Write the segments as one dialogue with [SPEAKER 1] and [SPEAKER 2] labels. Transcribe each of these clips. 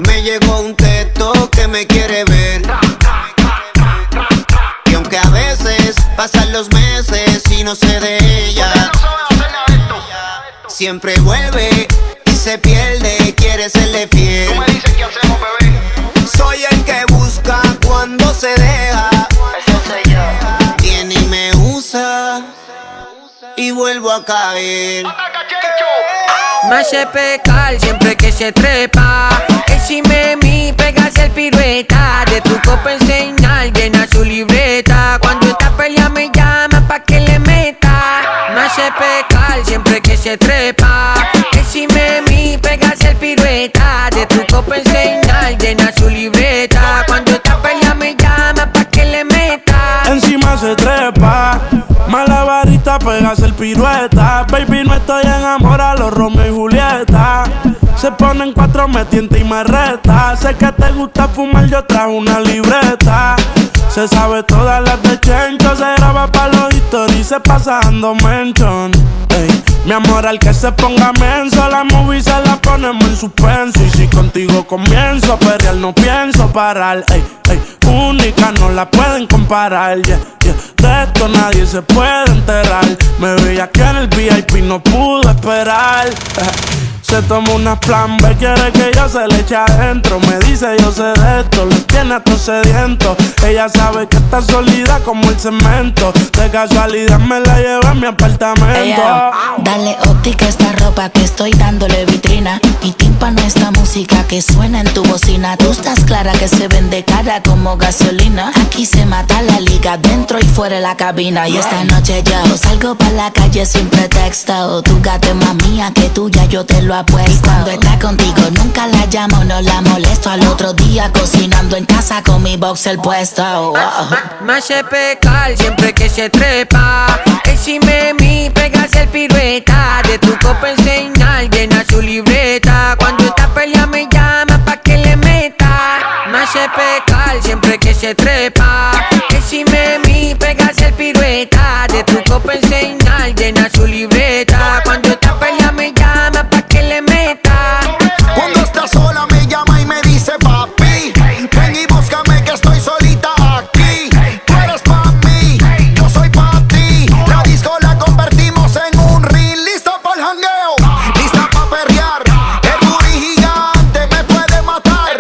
[SPEAKER 1] Me llegó un texto que me quiere ver, y aunque a veces pasan los meses y no sé de ella, siempre vuelve y se pierde, quiere serle fiel.
[SPEAKER 2] Tú me dices qué hacemos, bebé.
[SPEAKER 1] Soy el que busca cuando se deja.
[SPEAKER 2] Eso soy yo.
[SPEAKER 1] Viene y me usa y vuelvo a caer.
[SPEAKER 2] ¡Ataca, Chencho!
[SPEAKER 3] Me hace pecar siempre que se trepa. Exime mi, pegas el pirueta. De truco pa' enseñar, llena su libreta. Cuando esta pelea me llama pa' que le meta. Me hace pecar siempre que se trepa. Exime mi, pegas el pirueta. De truco pa' enseñar, llena su libreta. Cuando esta pelea me llama pa' que le meta.
[SPEAKER 4] Encima se trepa, malabarista, pegas el pirueta. Baby, no estoy enamorado, Romeo y Julieta. Se ponen cuatro, me tienta y me reta. Sé que te gusta fumar, yo trajo una libreta. Se sabe todas las de Chencho, se graba pa' los stories, se pasa dando mention. Ey, mi amor, al que se ponga menso, la movie se la ponemos en suspenso. Y si contigo comienzo a perrear, no pienso parar. Ey, ey, única, no la pueden comparar. Yeah, yeah. De esto nadie se puede enterar. Me veía que en el VIP no pude esperar. Se toma una plan B, quiere que yo se le eche adentro. Me dice yo sé de esto, lo tiene a todos sedientos. Ella sabe que está sólida como el cemento. De casualidad me la llevo a mi apartamento.
[SPEAKER 5] Dale óptica a esta ropa que estoy dándole vitrina. Y tímpano esta música que suena en tu bocina. Tú estás clara que se vende cara como gasolina. Aquí se mata la liga dentro y fuera de la cabina. Y esta noche yo salgo pa' la calle sin pretexto. Tu gata es más mía que tuya, yo te lo apuesto. Y cuando está contigo nunca la llamo, no la molesto. Al otro día cocinando en casa con mi boxer puesto.
[SPEAKER 3] Me hace pecar siempre que se trepa. Exime mi, pegas el pirueta. De truco pa' enseñar, llena su libreta. Cuando esta pelea me llama pa' que le meta. Me hace pecar siempre que se trepa. Exime mi, pegas el pirueta. De truco pa' enseñar, llena su libreta. Cuando esta pelea me llama pa' que le meta.
[SPEAKER 1] Cuando está sola me llama y me dice papi, ven y búscame que estoy solita aquí. Tú eres pa' mí, yo soy pa' ti. La disco la convertimos en un reel. Lista pa' el jangueo, lista pa' perrear. El booty gigante me puede matar.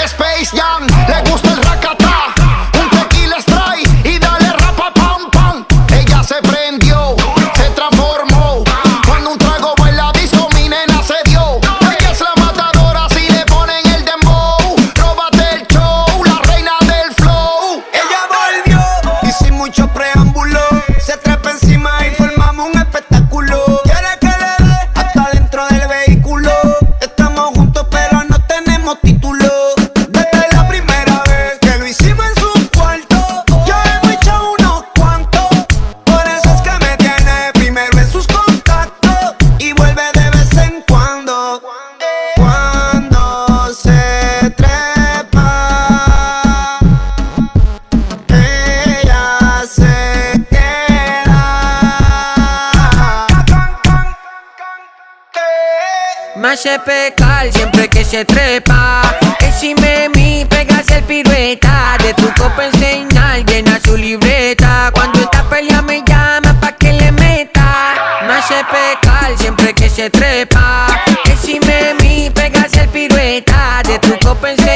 [SPEAKER 1] Space Jam, le gusta el racata. Un tequila strike y dale rapa pam pam. Ella se prendió, se transformó. Cuando un trago va en la disco mi nena se dio. Ella es la matadora si le ponen el dembow. Róbate el show, la reina del flow. Ella volvió y sin mucho preámbulo se trepa encima y formamos un espectáculo. Quiere que le dé hasta dentro del vehículo. Estamos juntos pero no tenemos título. Desde la primera vez que lo hicimos en su cuarto, ya hemos echado unos cuantos. Por eso es que me tiene primero en sus contactos y vuelve de vez en cuando. Cuando se trepa, ella se queda.
[SPEAKER 3] Me hace pecar siempre que se trepa. Exime mi, pegas el pirueta. De truco pa' enseñar, llena su libreta. Cuando esta pelea me llama pa' que le meta. Me hace pecar siempre que se trepa. Exime mi, pegas el pirueta. De truco pa' enseñar.